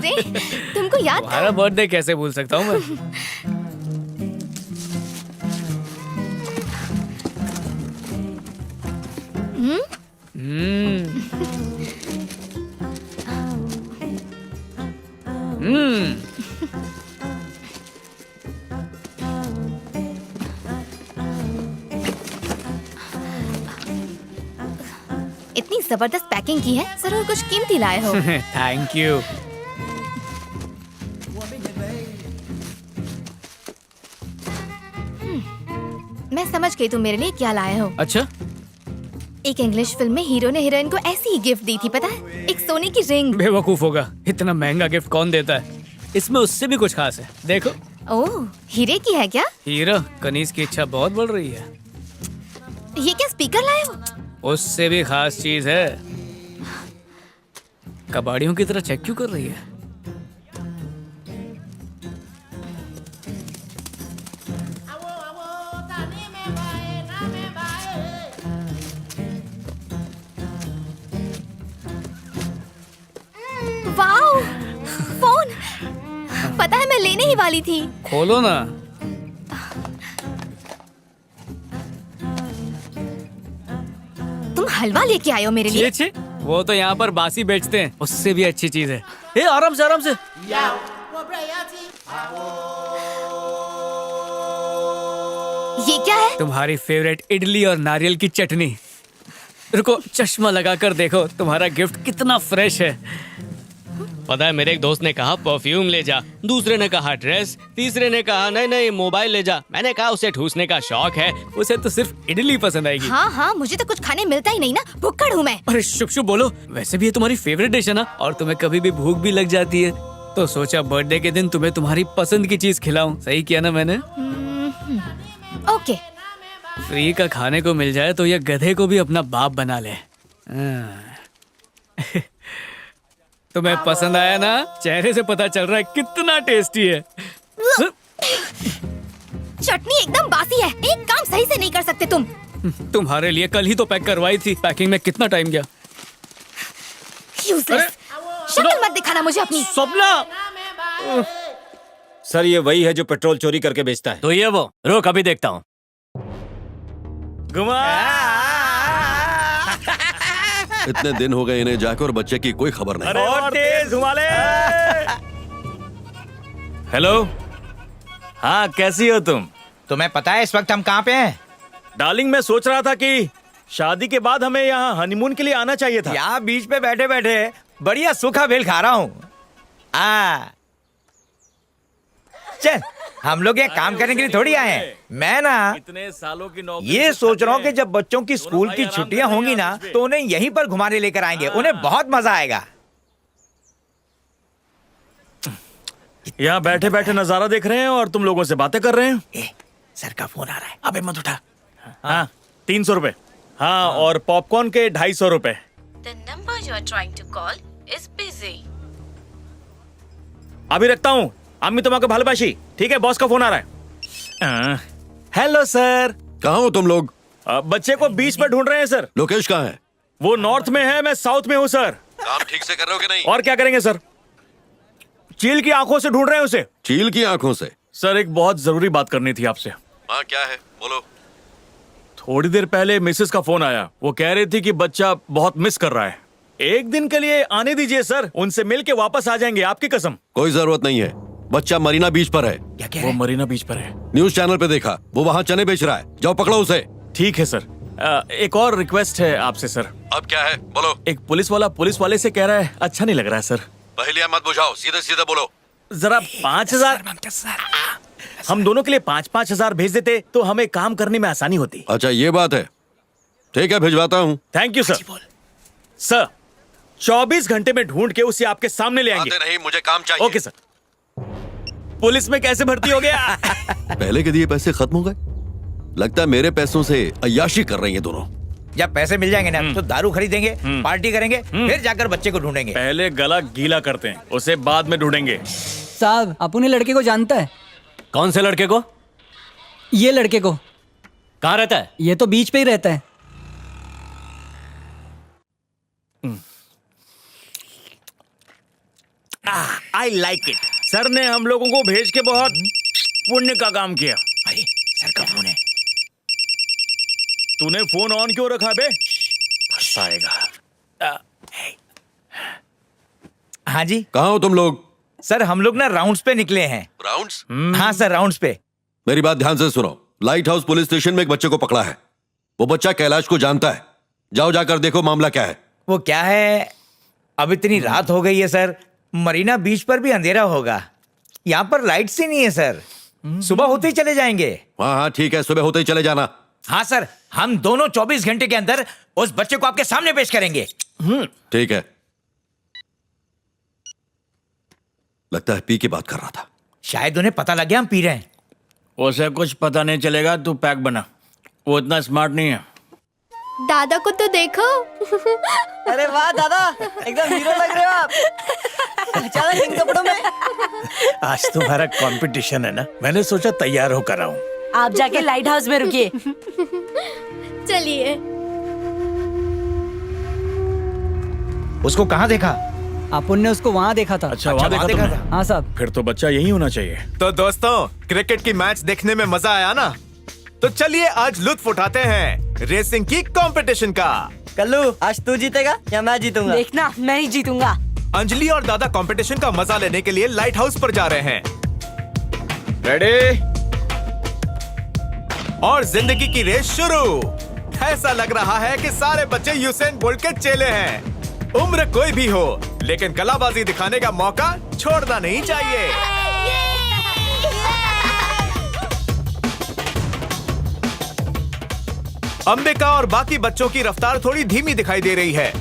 अरे तुमको याद था? तुम्हारा बर्थडे कैसे भूल सकता हूँ मैं? इतनी जबरदस्त पैकिंग की है, जरूर कुछ कीमती लाए हो। Thank you. मैं समझ गई तुम मेरे लिए क्या लाए हो। अच्छा, एक इंग्लिश फिल्म में हीरो ने हीरोइन को ऐसी ही गिफ्ट दी थी, पता है? एक सोने की रिंग। बेवकूफ होगा, इतना महंगा गिफ्ट कौन देता है? इसमें उससे भी कुछ खास है, देखो। ओह, हीरे की है क्या? हीरा, कनीज की इच्छा बहुत बढ़ रही है। ये क्या स्पीकर लाए हो? उससे भी खास चीज है। कबाड़ियों की तरह चेक क्यों कर रही है? Wow, phone! पता है मैं लेने ही वाली थी। खोलो ना। तुम हलवा लेके आए हो मेरे लिए? छे, वो तो यहाँ पर बासी बेचते हैं, उससे भी अच्छी चीज है। ए, आराम से आराम से। ये क्या है? तुम्हारी फेवरेट इडली और नारियल की चटनी। रुको, चश्मा लगाकर देखो, तुम्हारा गिफ्ट कितना फ्रेश है। पता है, मेरे एक दोस्त ने कहा परफ्यूम ले जा, दूसरे ने कहा ड्रेस, तीसरे ने कहा नहीं नहीं मोबाइल ले जा। मैंने कहा उसे ठूसने का शौक है। उसे तो सिर्फ इडली पसंद आएगी। हाँ हाँ, मुझे तो कुछ खाने मिलता ही नहीं ना, भुक्कड़ हूँ मैं। अरे शुभ शुभ बोलो, वैसे भी ये तुम्हारी फेवरेट डिश है ना, और तुम्हें कभी भी भूख भी लग जाती है, तो सोचा बर्थडे के दिन तुम्हें तुम्हारी पसंद की चीज खिलाऊं। सही किया ना मैंने? ओके। फ्री का खाने को मिल जाए तो ये गधे को भी अपना बाप बना ले। तुम्हें पसंद आया ना? चेहरे से पता चल रहा है कितना टेस्टी है। चटनी एकदम बासी है, एक काम सही से नहीं कर सकते तुम। तुम्हारे लिए कल ही तो पैक करवाई थी, पैकिंग में कितना टाइम गया। यूजलेस। शक्ल मत दिखाना मुझे अपनी। स्वप्ना! सर, ये वही है जो पेट्रोल चोरी करके बेचता है। तो ये वो, रुक अभी देखता हूँ। इतने दिन हो गए इन्हें जाकर, बच्चे की कोई खबर नहीं। और तेज घुमा ले। हेलो, हाँ कैसी हो तुम? तुम्हें पता है इस वक्त हम कहाँ पे हैं? डार्लिंग, मैं सोच रहा था कि शादी के बाद हमें यहाँ हनीमून के लिए आना चाहिए था। यहाँ बीच पे बैठे बैठे बढ़िया सूखा बेल खा रहा हूँ। चल, हम लोग यहाँ काम करने के लिए थोड़ी आए हैं। मैं ना इतने सालों की नौकरी ये से सोच रहा हूँ थके कि जब बच्चों की स्कूल की छुट्टियां होंगी ना, तो उन्हें यहीं पर घुमाने लेकर आएंगे। उन्हें बहुत मजा आएगा। यहाँ बैठे बैठे नजारा देख रहे हैं और तुम लोगों से बातें कर रहे हैं। सर का फोन आ रहा है। अबे मत उठा। हाँ, 300 रुपए। हाँ, और पॉपकॉर्न के 250 रुपए। The number you are trying to call is busy. अभी रखता हूँ। अम्मी तुम्हारे भालबाशी। ठीक है, बॉस का फोन आ रहा है। Hello sir. कहाँ हो तुम लोग? बच्चे को बीच पर ढूंढ रहे हैं सर। लोकेश कहाँ है? वो नॉर्थ में है, मैं साउथ में हूँ सर। काम ठीक से कर रहे हो कि नहीं? और क्या करेंगे सर? चील की आंखों से ढूंढ रहे हैं उसे। चील की आंखों से? सर, एक बहुत जरूरी बात करनी थी आपसे। हाँ, क्या है बोलो। थोड़ी देर पहले मिसेस का फोन आया। वो कह रही थी कि बच्चा बहुत मिस कर रहा है। एक दिन के लिए आने दीजिए सर, उनसे मिल के वापस आ जाएंगे, आपकी कसम। कोई जरूरत नहीं है, बच्चा मरीना बीच पर है। वो मरीना बीच पर है। न्यूज चैनल पे देखा, वो वहाँ चने बेच रहा है। जाओ पकड़ो उसे। ठीक है सर। एक और रिक्वेस्ट है आपसे सर। अब क्या है बोलो। एक पुलिस वाला पुलिस वाले से कह रहा है, अच्छा नहीं लग रहा है सर। पहले मत बुझाओ, सीधे सीधे बोलो। जरा 5000 हम दोनों के लिए 5-5 हजार भेज देते तो हमें काम करने में आसानी होती। अच्छा ये बात है, ठीक है भिजवाता हूँ। Thank you sir. सर, 24 घंटे में ढूंढ के उसे आपके सामने ले आएंगे। नहीं, मुझे काम चाहिए। Okay sir. पुलिस में कैसे भर्ती हो गया? पहले के दिए पैसे खत्म हो गए। लगता है मेरे पैसों से अय्याशी कर रही हैं दोनों। जब पैसे मिल जाएंगे ना, तो दारू खरीदेंगे, पार्टी करेंगे, फिर जाकर बच्चे को ढूंढेंगे। पहले गला गीला करते हैं, उसे बाद में ढूंढेंगे। साहब, अपने लड़के को जानता है? कौन से लड़के को? ये लड़के को। कहाँ रहता है? ये तो बीच पे ही रहता है। I like it. सर ने हम लोगों को भेज के बहुत पुण्य का काम किया। अरे सर का फोन है। तूने फोन ऑन क्यों रखा बे? फंसाएगा। हाँ जी कहाँ हो तुम लोग? सर, हम लोग ना राउंड्स पे निकले हैं। राउंड्स? हाँ सर, राउंड्स पे। मेरी बात ध्यान से सुनो। लाइट हाउस पुलिस स्टेशन में एक बच्चे को पकड़ा है। वो बच्चा कैलाश को जानता है। जाओ जाकर देखो मामला क्या है। वो क्या है, अब इतनी रात हो गई है सर, मरीना बीच पर भी अंधेरा होगा। यहाँ पर लाइट्स ही नहीं है सर। सुबह होते ही चले जाएंगे। हाँ हाँ ठीक है, सुबह होते ही चले जाना। हाँ सर, हम दोनों 24 घंटे के अंदर उस बच्चे को आपके सामने पेश करेंगे। ठीक है। लगता है पी की बात कर रहा था। शायद उन्हें पता लग गया हम पी रहे हैं। उसे कुछ पता नहीं चलेगा, तू पैक बना। वो इतना स्मार्ट नहीं है। दादा को तो देखो। अरे वाह दादा, एकदम हीरो लग रहे हो आप। अचानक इन कपड़ों में। आज तुम्हारा कंपटीशन है ना, मैंने सोचा तैयार होकर आऊं। आप जाके लाइट हाउस में रुकिए। चलिए। उसको कहाँ देखा? अपन ने उसको वहाँ देखा था। अच्छा, वहाँ देखा तुमने? हाँ साहब। फिर तो बच्चा यही होना चाहिए। तो दोस्तों, क्रिकेट की मैच देखने में मजा आया ना? तो चलिए आज लुत्फ उठाते हैं रेसिंग की कंपटीशन का। कल्लू, आज तू जीतेगा या मैं जीतूंगा? देखना, मैं ही जीतूंगा। अंजलि और दादा कंपटीशन का मजा लेने के लिए लाइट हाउस पर जा रहे हैं। रेडी? और जिंदगी की रेस शुरू। ऐसा लग रहा है कि सारे बच्चे यूसेन बोल्ट के चेले हैं। उम्र कोई भी हो, लेकिन कलाबाजी दिखाने का मौका छोड़ना नहीं चाहिए। अंबिका और बाकी बच्चों की रफ्तार थोड़ी धीमी दिखाई दे रही है,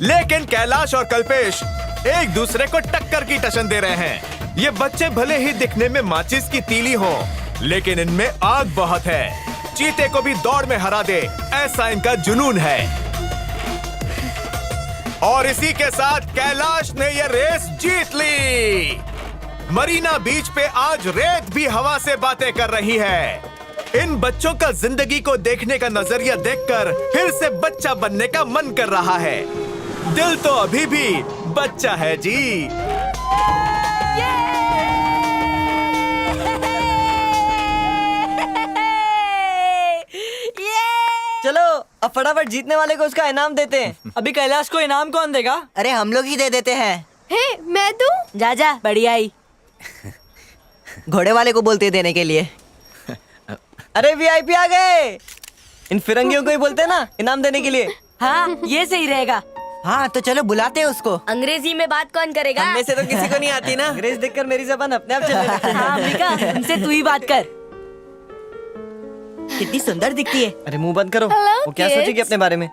लेकिन कैलाश और कल्पेश एक दूसरे को टक्कर की टशन दे रहे हैं। ये बच्चे भले ही दिखने में माचिस की तीली हों, लेकिन इनमें आग बहुत है। चीते को भी दौड़ में हरा दे, ऐसा इनका जुनून है। और इसी के साथ कैलाश ने यह रेस जीत ली। मरीना बीच पे आज रेत भी हवा से बातें कर रही है। इन बच्चों का जिंदगी को देखने का नजरिया देखकर फिर से बच्चा बनने का मन कर रहा है। दिल तो अभी भी बच्चा है जी। चलो अब फटाफट जीतने वाले को उसका इनाम देते हैं। अभी कैलाश को इनाम कौन देगा? अरे हम लोग ही दे देते हैं। हे, मैं दूं? जा जा, बढ़िया ही। घोड़े वाले को बोलते देने के लिए। अरे वीआईपी आ गए। इन फिरंगियों को ही बोलते हैं ना इनाम देने के लिए। हाँ, ये सही रहेगा। हाँ तो चलो बुलाते हैं उसको। अंग्रेजी में बात कौन करेगा? हम में से तो किसी को नहीं आती ना। अंग्रेज देखकर मेरी जबान अपने आप चलने लगती है। हाँ अंबिका, उनसे तू ही बात कर। कितनी सुंदर दिखती है। अरे मुंह बंद करो। Hello, वो क्या kids. सोचेगी अपने बारे में?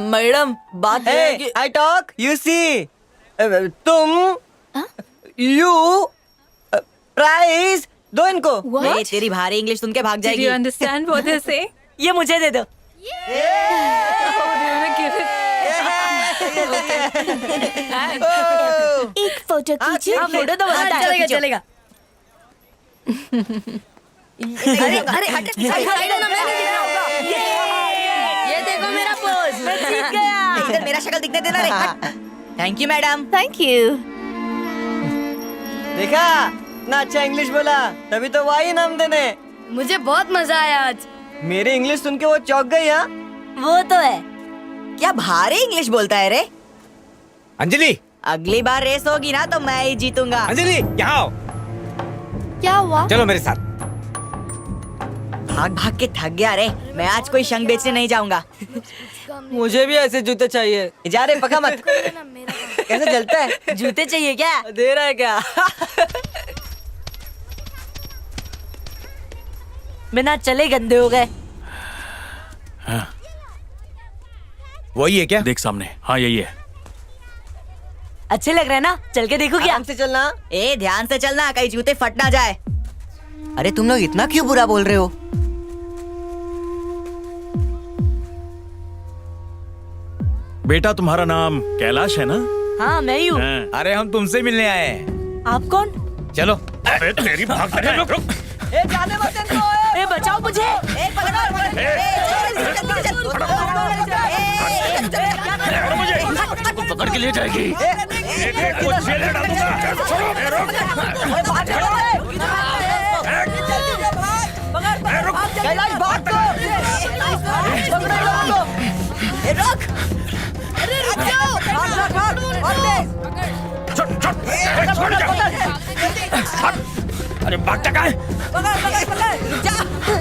मैडम बात आई टॉक यू सी। तुम यू प्राइस दो इनको। What? तेरी भारी इंग्लिश सुन के भाग जाएगी। Do you understand what they say? ये मुझे दे दो। एक फोटो कीजिए। हाँ, फोटो तो बनाता है। चलेगा चलेगा। अरे अरे ये देखो मेरा पोज। मैं जीत गया। इधर मेरा शक्ल दिखने देना रे। Thank you madam. Thank you. देखा ना, अच्छा इंग्लिश बोला, तभी तो वही नाम देने। मुझे बहुत मजा आया आज। मेरी इंग्लिश सुन के वो चौंक गई। हाँ वो तो है। क्या भारी इंग्लिश बोलता है रे। अंजलि, अगली बार रेस होगी ना तो मैं ही जीतूंगा। अंजलि यहाँ आओ। क्या हुआ? चलो मेरे साथ। भाग भाग के थक गया रे। मैं आज कोई शंख बेचने नहीं जाऊंगा। मुझे भी ऐसे जूते चाहिए। जा रे, पका मत। कैसे जलता है? जूते चाहिए क्या? दे रहा है क्या? बिना चले गंदे हो गए। वही है क्या? देख सामने। हाँ यही है। अच्छे लग रहे हैं ना? चल के देखो क्या? आराम से चलना। ए ध्यान से चलना, कहीं जूते फट ना जाए। अरे तुम लोग इतना क्यों बुरा बोल रहे हो? बेटा तुम्हारा नाम कैलाश है ना? हाँ मैं ही हूँ। हाँ। अरे हम तुमसे मिलने आए हैं। आप कौन? चलो। अबे तेरी भाग। रुक। ए जाने मत इनको। ए बचाओ मुझे। पकड़ के ले जाएगी। कैलाश भाग तो। पकड़ो इन लोगों को। ए, रोक। अरे रुक जाओ। भाग, भाग, भाग, और तेज। अरे भागता कहाँ है? पकड़, रुक जा।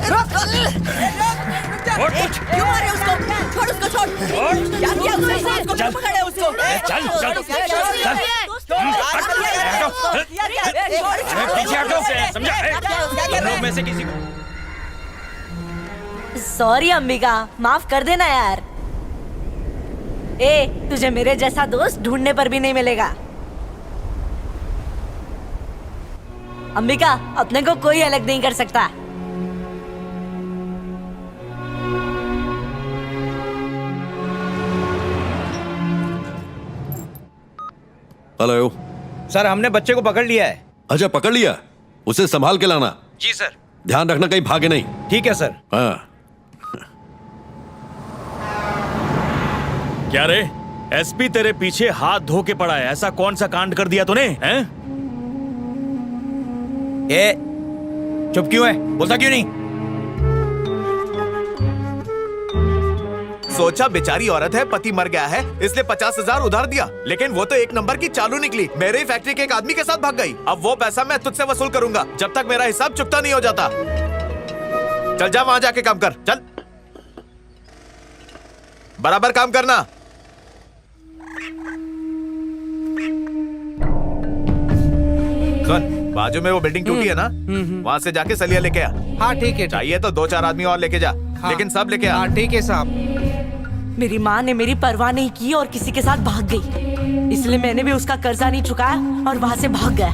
रोक। क्यों मारे उसको? छोड़ उसको, छोड़। क्या किया उसने? उसको पकड़े उसको। में से किसी को सॉरी अंबिका, माफ कर देना यार। ए, तुझे मेरे जैसा दोस्त ढूंढने पर भी नहीं मिलेगा। अंबिका, अपने को कोई अलग नहीं कर सकता। हेलो। सर हमने बच्चे को पकड़ लिया है। अच्छा, पकड़ लिया? उसे संभाल के लाना। जी सर। ध्यान रखना कहीं भागे नहीं। ठीक है सर। हाँ। क्या रे, एसपी तेरे पीछे हाथ धो के पड़ा है, ऐसा कौन सा कांड कर दिया तूने? हैं? ए, चुप क्यों है? बोलता क्यों नहीं? सोचा बेचारी औरत है, पति मर गया है, इसलिए 50,000 उधार दिया, लेकिन वो तो एक नंबर की चालू निकली। मेरे ही फैक्ट्री के एक आदमी के साथ भाग गई। अब वो पैसा मैं तुझसे वसूल करूंगा जब तक मेरा हिसाब चुकता नहीं हो जाता। चल जा, वहां जाके काम कर। चल, बराबर काम करना। सुन, बाजू में वो बिल्डिंग टूटी है ना, वहां से जाके सलिया लेके आ। हाँ ठीक है। चाहिए तो 2-4 आदमी और लेके जा, लेकिन सब लेके आ। हाँ ठीक है साहब। मेरी माँ ने मेरी परवाह नहीं की और किसी के साथ भाग गई, इसलिए मैंने भी उसका कर्जा नहीं चुकाया और वहां से भाग गया।